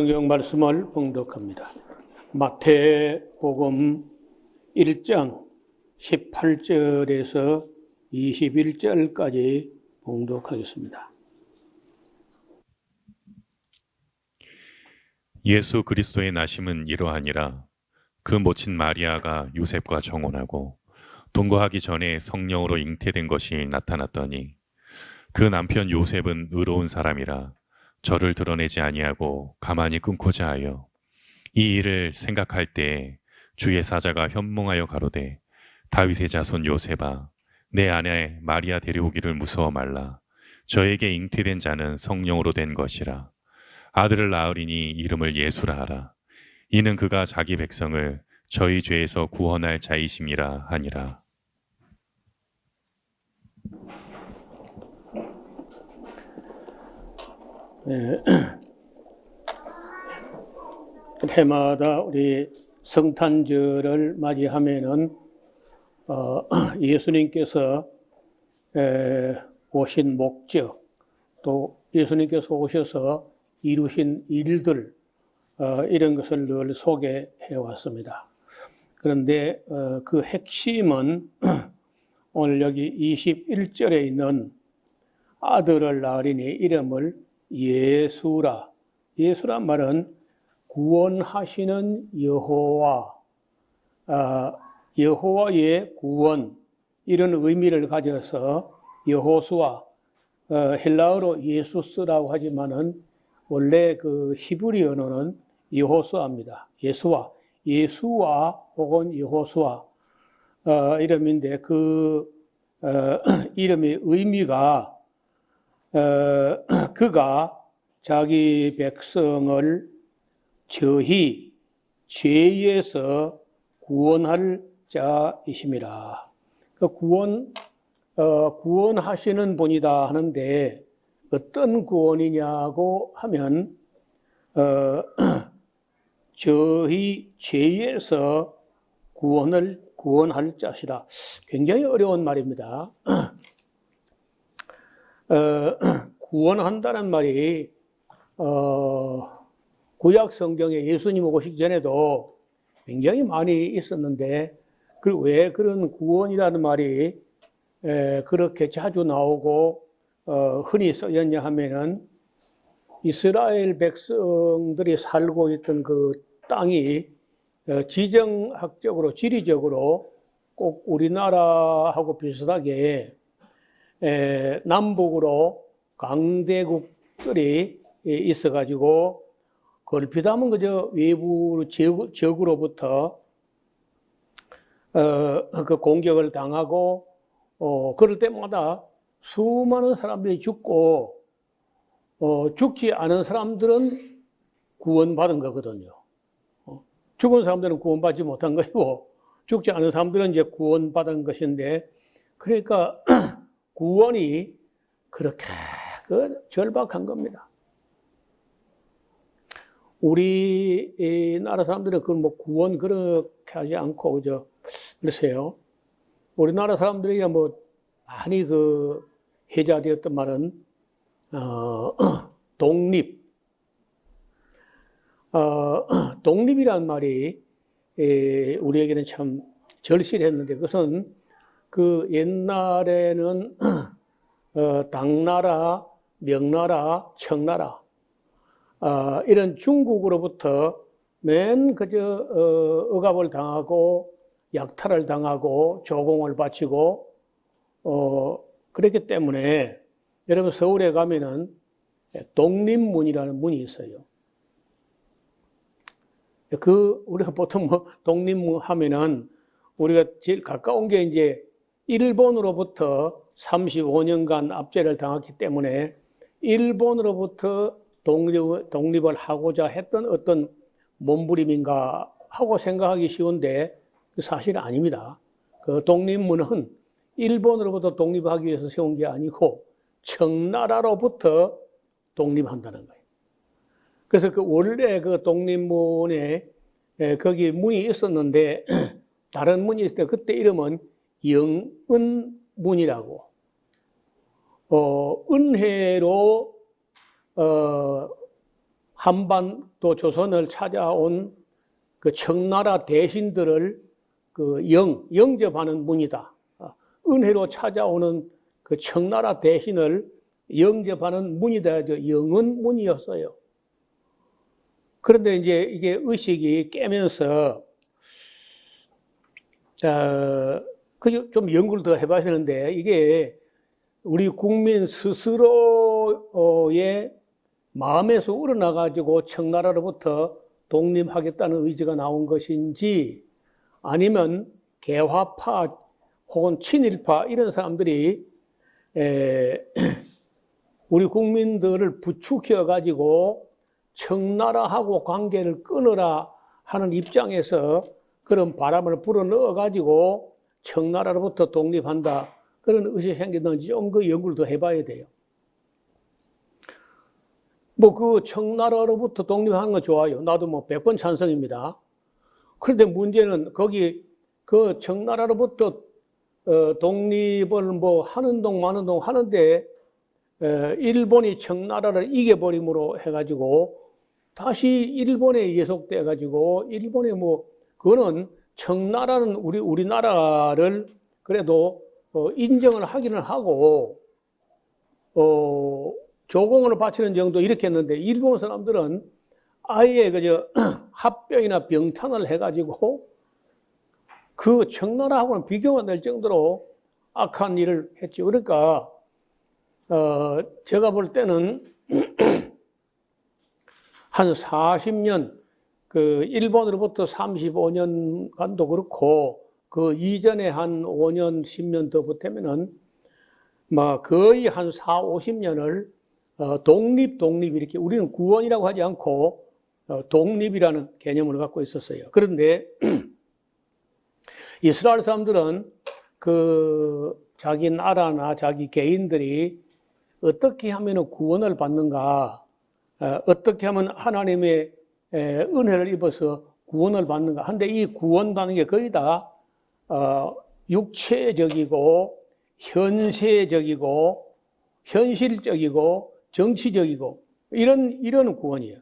성경 말씀을 봉독합니다. 마태복음 1장 18절에서 21절까지 봉독하겠습니다. 예수 그리스도의 나심은 이러하니라. 그 모친 마리아가 요셉과 정혼하고 동거하기 전에 성령으로 잉태된 것이 나타났더니 그 남편 요셉은 의로운 사람이라 저를 드러내지 아니하고 가만히 끊고자 하여 이 일을 생각할 때에 주의 사자가 현몽하여 가로되 다윗의 자손 요셉아 내 아내 마리아 데려오기를 무서워 말라. 저에게 잉태된 자는 성령으로 된 것이라. 아들을 낳으리니 이름을 예수라 하라. 이는 그가 자기 백성을 저희 죄에서 구원할 자이심이라 하니라. 네. 해마다 우리 성탄절을 맞이하면은 예수님께서 오신 목적, 또 예수님께서 오셔서 이루신 일들, 이런 것을 늘 소개해 왔습니다. 그런데 그 핵심은 오늘 여기 21절에 있는 아들을 낳으리니 이름을 예수라. 예수란 말은 구원하시는 여호와, 여호와의 구원, 이런 의미를 가져서 여호수아, 헬라어로 예수스라고 하지만은 원래 그 히브리 언어는 여호수아입니다. 예수와 혹은 여호수아 이름인데 그 이름의 의미가 그가 자기 백성을 저희 죄에서 구원할 자이심이라. 그 구원하시는 분이다 하는데 어떤 구원이냐고 하면 저희 죄에서 구원할 자시라. 굉장히 어려운 말입니다. 구원한다는 말이 구약 성경에 예수님 오시기 전에도 굉장히 많이 있었는데 왜 그런 구원이라는 말이 그렇게 자주 나오고 흔히 쓰였냐 하면은 이스라엘 백성들이 살고 있던 그 땅이 지정학적으로 지리적으로 꼭 우리나라하고 비슷하게 남북으로 강대국들이 있어가지고 걸핏하면 그저 외부 적으로부터 그 공격을 당하고 그럴 때마다 수많은 사람들이 죽고 죽지 않은 사람들은 구원받은 거거든요. 죽은 사람들은 구원받지 못한 것이고 죽지 않은 사람들은 이제 구원받은 것인데 그러니까 구원이 그렇게 절박한 겁니다. 우리나라 사람들은 그걸 뭐 구원 그렇게 하지 않고 그저 그러세요. 우리나라 사람들이 뭐 많이 그 해자되었던 말은 독립. 독립이라는 말이 우리에게는 참 절실했는데 그것은 그 옛날에는 당나라, 명나라, 청나라 이런 중국으로부터 맨 그저 억압을 당하고 약탈을 당하고 조공을 바치고 그랬기 때문에 여러분 서울에 가면은 독립문이라는 문이 있어요. 우리가 보통 뭐 독립문 하면은 우리가 제일 가까운 게 이제 일본으로부터 35년간 압제를 당했기 때문에 일본으로부터 독립을 하고자 했던 어떤 몸부림인가 하고 생각하기 쉬운데 사실 아닙니다. 그 독립문은 일본으로부터 독립하기 위해서 세운 게 아니고 청나라로부터 독립한다는 거예요. 그래서 그 원래 그 독립문에 거기 문이 있었는데 다른 문이 있을 때 그때 이름은 영은문이라고 은혜로 한반 또 조선을 찾아온 그 청나라 대신들을 그 영접하는 문이다. 은혜로 찾아오는 그 청나라 대신을 영접하는 문이다. 영은 문이었어요. 그런데 이제 이게 의식이 깨면서 좀 연구를 더 해봐야 되는데, 이게 우리 국민 스스로의 마음에서 우러나가지고 청나라로부터 독립하겠다는 의지가 나온 것인지, 아니면 개화파 혹은 친일파 이런 사람들이 우리 국민들을 부추겨가지고 청나라하고 관계를 끊으라 하는 입장에서 그런 바람을 불어넣어가지고 청나라로부터 독립한다, 그런 의식이 생겼는지 좀 그 연구를 더 해봐야 돼요. 뭐 그 청나라로부터 독립하는 건 좋아요. 나도 뭐 100번 찬성입니다. 그런데 문제는 거기 그 청나라로부터 독립을 뭐 하는 동 마는 동 하는데 일본이 청나라를 이겨버림으로 해가지고 다시 일본에 예속돼가지고 일본에 뭐 그거는 청나라는 우리나라를 그래도 인정을 하기는 하고 조공을 바치는 정도 이렇게 했는데, 일본 사람들은 아예 그저 합병이나 병탄을 해가지고 그 청나라하고는 비교가 될 정도로 악한 일을 했죠. 그러니까 제가 볼 때는 한 40년, 그 일본으로부터 35년간도 그렇고 그 이전에 한 5년, 10년 더 보태면은 뭐 거의 한 4, 50년을 독립 이렇게 우리는 구원이라고 하지 않고 독립이라는 개념을 갖고 있었어요. 그런데 이스라엘 사람들은 그 자기 나라나 자기 개인들이 어떻게 하면 구원을 받는가, 어떻게 하면 하나님의 은혜를 입어서 구원을 받는가 한데, 이 구원받는 게 거의 다 육체적이고 현세적이고 현실적이고 정치적이고 이런 구원이에요.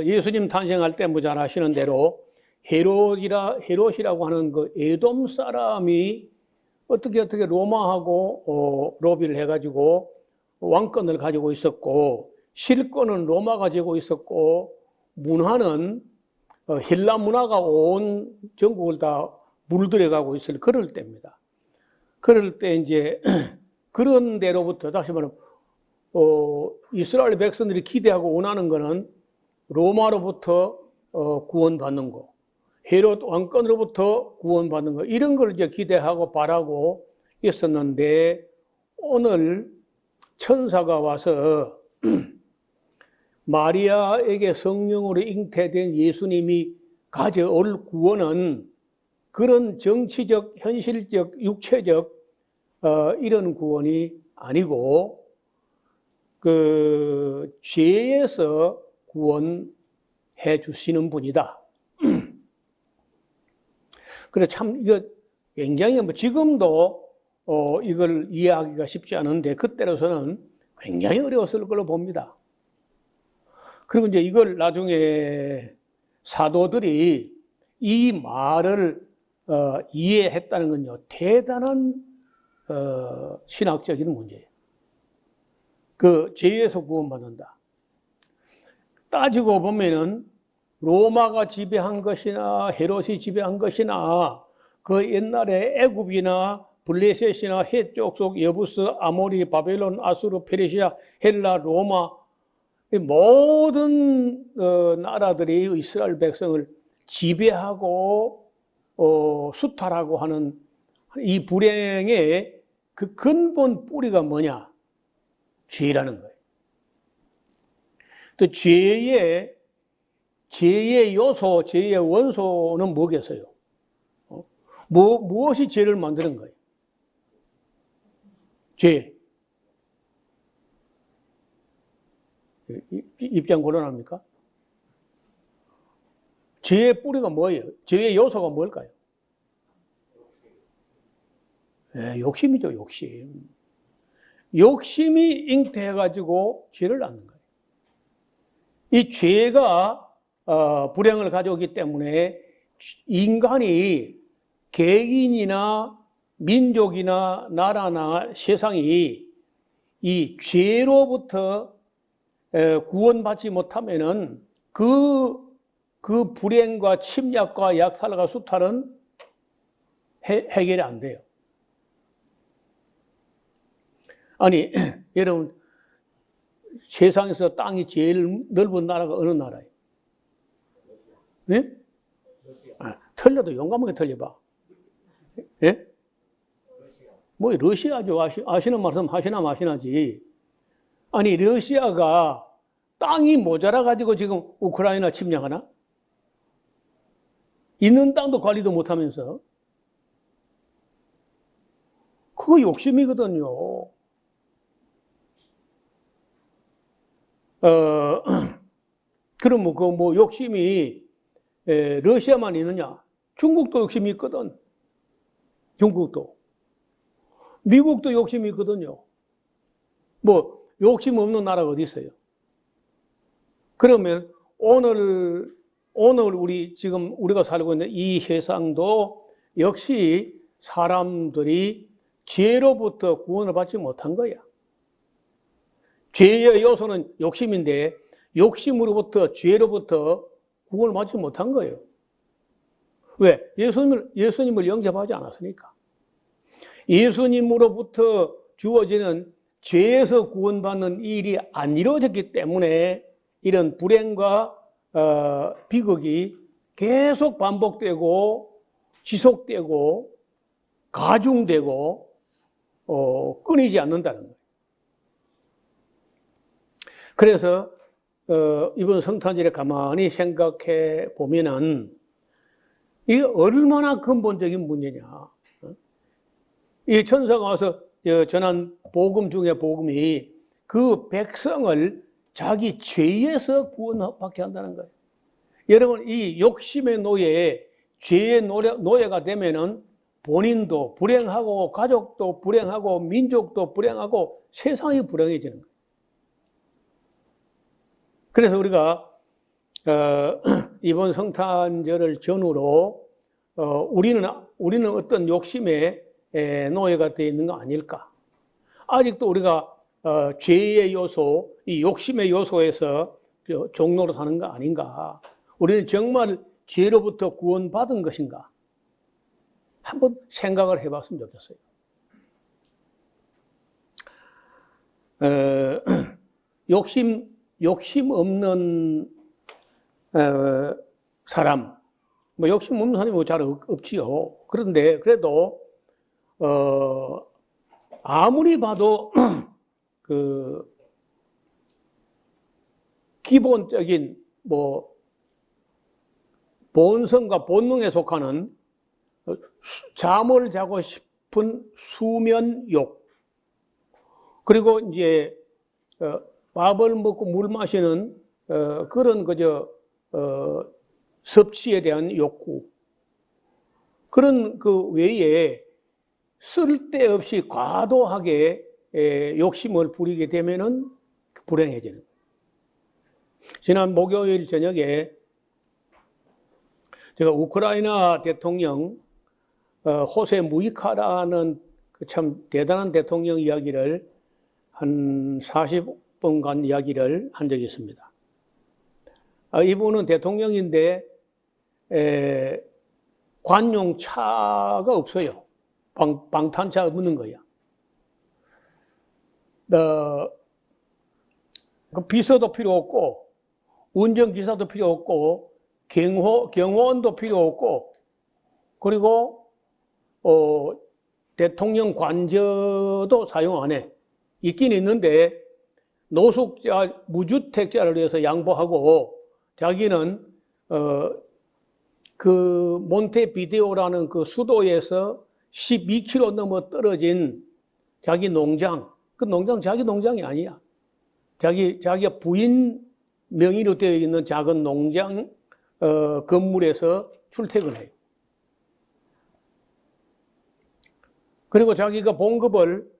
예수님 탄생할 때 뭐 잘 아시는 대로 헤롯이라고 하는 그 에돔 사람이 어떻게 로마하고 로비를 해가지고 왕권을 가지고 있었고, 실권은 로마가 가지고 있었고, 문화는 헬라 문화가 온 전국을 다 물들여가고 있을 그럴 때입니다. 그럴 때 이제 그런 데로부터 다시 말하면 이스라엘 백성들이 기대하고 원하는 거는 로마로부터 구원받는 거, 헤롯 왕권으로부터 구원받는 거, 이런 걸 이제 기대하고 바라고 있었는데, 오늘 천사가 와서 마리아에게 성령으로 잉태된 예수님이 가져올 구원은 그런 정치적, 현실적, 육체적 이런 구원이 아니고 그 죄에서 구원해 주시는 분이다. 그래, 참 이거 굉장히 뭐 지금도 이걸 이해하기가 쉽지 않은데 그때로서는 굉장히 어려웠을 걸로 봅니다. 그리고 이제 이걸 나중에 사도들이 이 말을 이해했다는 건요, 대단한 신학적인 문제예요. 그 죄에서 구원받는다. 따지고 보면은 로마가 지배한 것이나 헤롯이 지배한 것이나 그 옛날에 애굽이나 블레셋이나 해쪽 속 여부스, 아모리, 바벨론, 아수르, 페르시아, 헬라, 로마, 모든 나라들이 이스라엘 백성을 지배하고 수탈하고 하는 이 불행의 그 근본 뿌리가 뭐냐? 죄라는 거예요. 또 죄의 요소, 죄의 원소는 뭐겠어요? 무엇이 죄를 만드는 거예요? 죄. 입장 곤란합니까? 죄의 뿌리가 뭐예요? 죄의 요소가 뭘까요? 욕심이죠, 욕심. 욕심이 잉태해가지고 죄를 낳는 거예요. 이 죄가 불행을 가져오기 때문에 인간이 개인이나 민족이나 나라나 세상이 이 죄로부터 구원받지 못하면은 그 불행과 침략과 약탈과 수탈은 해결이 안 돼요. 아니, 여러분, 세상에서 땅이 제일 넓은 나라가 어느 나라예요? 예? 틀려도 용감하게 틀려봐. 예? 뭐, 러시아죠. 아시는 말씀 하시나 마시나지. 아니, 러시아가 땅이 모자라가지고 지금 우크라이나 침략하나? 있는 땅도 관리도 못하면서. 그거 욕심이거든요. 그럼 그 욕심이 러시아만 있느냐? 중국도 욕심이 있거든. 중국도. 미국도 욕심이 있거든요. 뭐 욕심 없는 나라가 어디 있어요? 그러면 오늘 지금 우리가 살고 있는 이 세상도 역시 사람들이 죄로부터 구원을 받지 못한 거야. 죄의 요소는 욕심인데 욕심으로부터 죄로부터 구원을 받지 못한 거예요. 왜? 예수님을 영접하지 않았으니까. 예수님으로부터 주어지는 죄에서 구원받는 일이 안 이루어졌기 때문에 이런 불행과 비극이 계속 반복되고 지속되고 가중되고 끊이지 않는다는 거예요. 그래서 이번 성탄절에 가만히 생각해 보면은 이게 얼마나 근본적인 문제냐. 이 천사가 와서 전한 복음 중에 복음이 그 백성을 자기 죄에서 구원받게 한다는 거예요. 여러분, 이 욕심의 노예, 죄의 노예가 되면은 본인도 불행하고 가족도 불행하고 민족도 불행하고 세상이 불행해지는 거예요. 그래서 우리가 이번 성탄절을 전후로 우리는 어떤 욕심의 노예가 되어 있는 거 아닐까? 아직도 우리가 죄의 요소, 이 욕심의 요소에서 종로로 사는 거 아닌가? 우리는 정말 죄로부터 구원받은 것인가? 한번 생각을 해봤으면 좋겠어요. 욕심 없는 사람, 뭐 욕심 없는 사람이 뭐 잘 없지요. 그런데 그래도 아무리 봐도 그 기본적인 뭐 본성과 본능에 속하는 잠을 자고 싶은 수면욕, 그리고 이제 밥을 먹고 물 마시는 그런 섭취에 대한 욕구, 그런 그 외에 쓸데없이 과도하게 욕심을 부리게 되면은 불행해지는 거예요. 지난 목요일 저녁에 제가 우크라이나 대통령 호세 무이카라는 그 참 대단한 대통령 이야기를 한 40분간 이야기를 한 적이 있습니다. 이분은 대통령인데 관용차가 없어요. 방탄차 없는 거야. 그 비서도 필요 없고 운전기사도 필요 없고 경호원도 필요 없고, 그리고 대통령 관저도 사용 안 해. 있긴 있는데 노숙자, 무주택자를 위해서 양보하고 자기는 그 몬테비데오라는 그 수도에서 12km 넘어 떨어진 자기 농장, 그 농장 자기 농장이 아니야. 자기가 부인 명의로 되어 있는 작은 농장 건물에서 출퇴근해요. 그리고 자기가 봉급을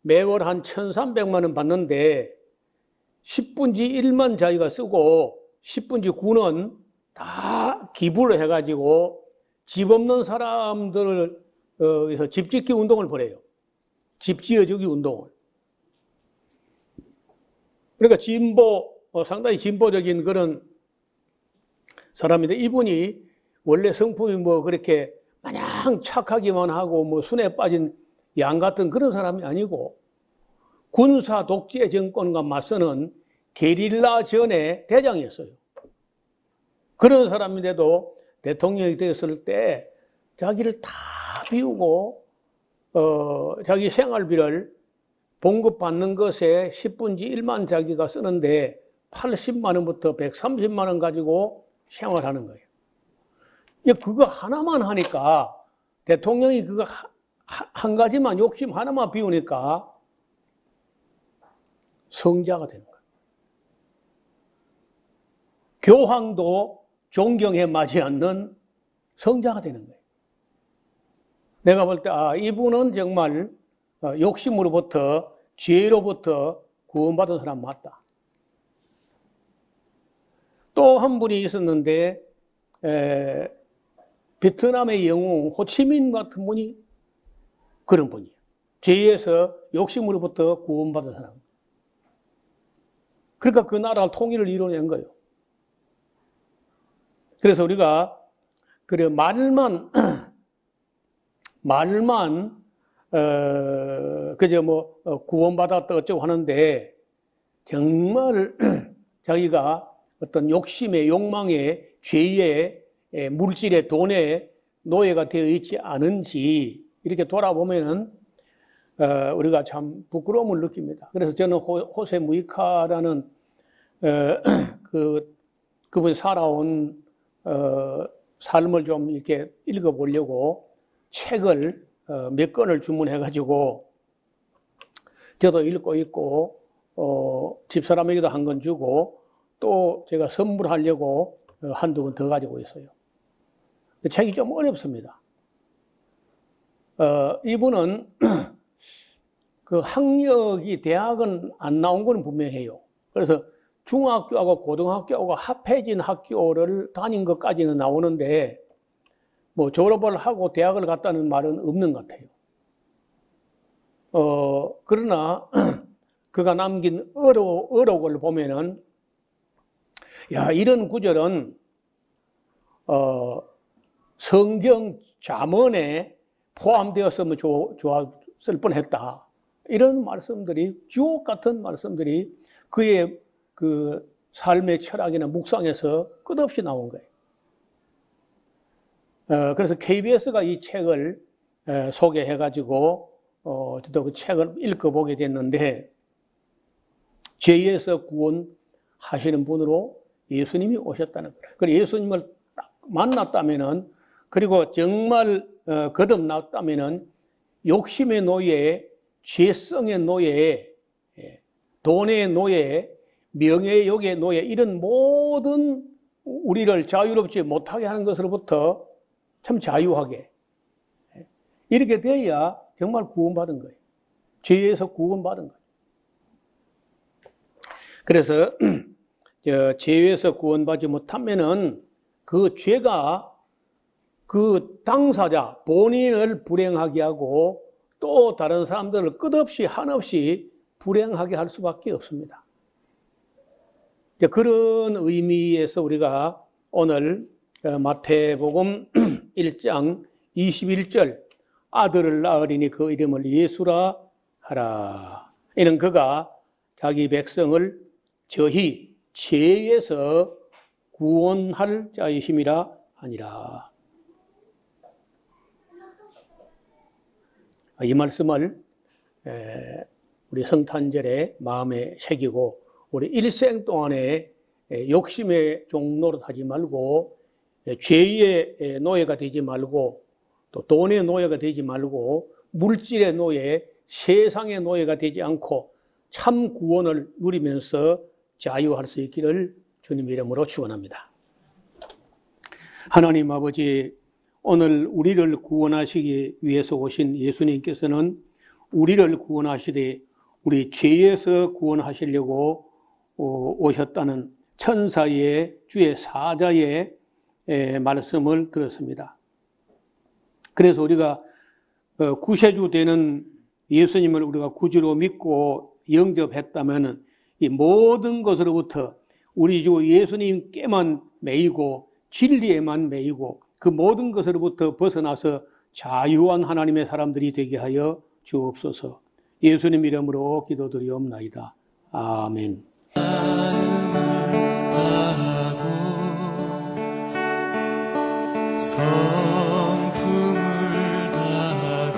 매월 한 1,300만 원 받는데 10분지 1만 자기가 쓰고 10분지 9는 다 기부를 해가지고 집 없는 사람들을 위해서 집 짓기 운동을 벌여요. 집 지어주기 운동을. 그러니까 상당히 진보적인 그런 사람인데, 이분이 원래 성품이 뭐 그렇게 마냥 착하기만 하고 뭐 순에 빠진 양 같은 그런 사람이 아니고, 군사 독재 정권과 맞서는 게릴라 전의 대장이었어요. 그런 사람인데도 대통령이 되었을 때 자기를 다 비우고 자기 생활비를 봉급받는 것에 10분지 1만 자기가 쓰는데 80만 원부터 130만 원 가지고 생활하는 거예요. 그거 하나만 하니까, 대통령이 그거 한 가지만, 욕심 하나만 비우니까 성자가 되는 거예요. 교황도 존경해 마지 않는 성자가 되는 거예요. 내가 볼 때, 이분은 정말 욕심으로부터, 죄로부터 구원받은 사람 맞다. 또 한 분이 있었는데, 베트남의 영웅 호치민 같은 분이 그런 분이에요. 죄에서 욕심으로부터 구원받은 사람. 그러니까 그 나라 통일을 이뤄낸 거예요. 그래서 우리가 그래 말만 그저 뭐 구원받았다 어쩌고 하는데, 정말 자기가 어떤 욕심의, 욕망의, 죄의, 물질의, 돈의 노예가 되어 있지 않은지 이렇게 돌아보면은 우리가 참 부끄러움을 느낍니다. 그래서 저는 호세 무이카라는 그분이 살아온 삶을 좀 이렇게 읽어보려고 책을 몇 권을 주문해가지고 저도 읽고 있고, 집사람에게도 한 권 주고, 또 제가 선물하려고 한두 권 더 가지고 있어요. 책이 좀 어렵습니다. 이분은 그 학력이, 대학은 안 나온 건 분명해요. 그래서 중학교하고 고등학교하고 합해진 학교를 다닌 것까지는 나오는데, 뭐 졸업을 하고 대학을 갔다는 말은 없는 것 같아요. 그러나 그가 남긴 어록을 보면은, 이런 구절은 성경 잠언에 포함되었으면 좋았을 뻔했다. 이런 말씀들이, 주옥 같은 말씀들이 그의 그 삶의 철학이나 묵상에서 끝없이 나온 거예요. 그래서 KBS가 이 책을 소개해가지고 저도 그 책을 읽어보게 됐는데, 죄에서 구원하시는 분으로 예수님이 오셨다는 거예요. 그리고 예수님을 딱 만났다면은, 그리고 정말 거듭났다면은 욕심의 노예, 죄성의 노예, 돈의 노예, 명예욕의 노예, 이런 모든 우리를 자유롭지 못하게 하는 것으로부터 참 자유하게 이렇게 돼야 정말 구원받은 거예요. 죄에서 구원받은 거예요. 그래서 죄에서 구원받지 못하면은 그 죄가 그 당사자 본인을 불행하게 하고 또 다른 사람들을 끝없이 한없이 불행하게 할 수밖에 없습니다. 그런 의미에서 우리가 오늘 마태복음 1장 21절, 아들을 낳으리니 그 이름을 예수라 하라. 이는 그가 자기 백성을 저희 죄에서 구원할 자이심이라 하니라. 이 말씀을 우리 성탄절에 마음에 새기고, 우리 일생 동안에 욕심의 종노릇 하지 말고, 죄의 노예가 되지 말고, 또 돈의 노예가 되지 말고, 물질의 노예, 세상의 노예가 되지 않고 참 구원을 누리면서 자유할 수 있기를 주님 이름으로 축원합니다. 하나님 아버지, 오늘 우리를 구원하시기 위해서 오신 예수님께서는 우리를 구원하시되 우리 죄에서 구원하시려고 오셨다는 천사의 주의 사자의 말씀을 들었습니다. 그래서 우리가 구세주 되는 예수님을 우리가 구주로 믿고 영접했다면 이 모든 것으로부터 우리 주 예수님께만 매이고 진리에만 매이고 그 모든 것으로부터 벗어나서 자유한 하나님의 사람들이 되게 하여 주옵소서. 예수님 이름으로 기도드리옵나이다. 아멘. 성품을 다하고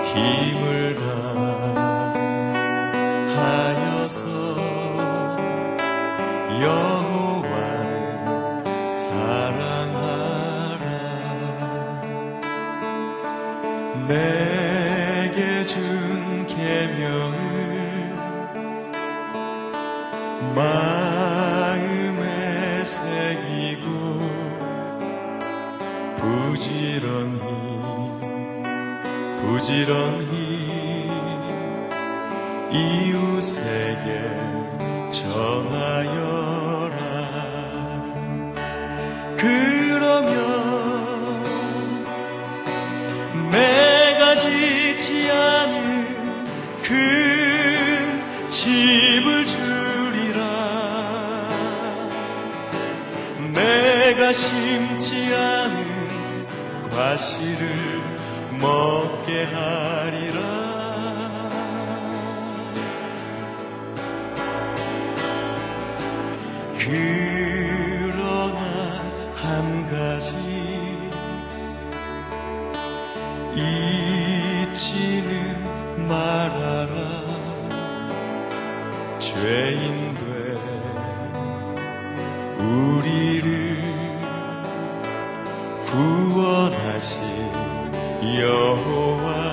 힘을 다하여서 여호와를 사랑하라. 내게 준 계명을 마음에 새기고 부지런히 이웃에게 전하여라. 그러면 내가 짓지 않은 그 집을 주리라. 내가 심지 않은 과실을 먹게 하리라. 그러나 한 가지 잊지는 말아라. 죄인된 우리를 구원하신 여호와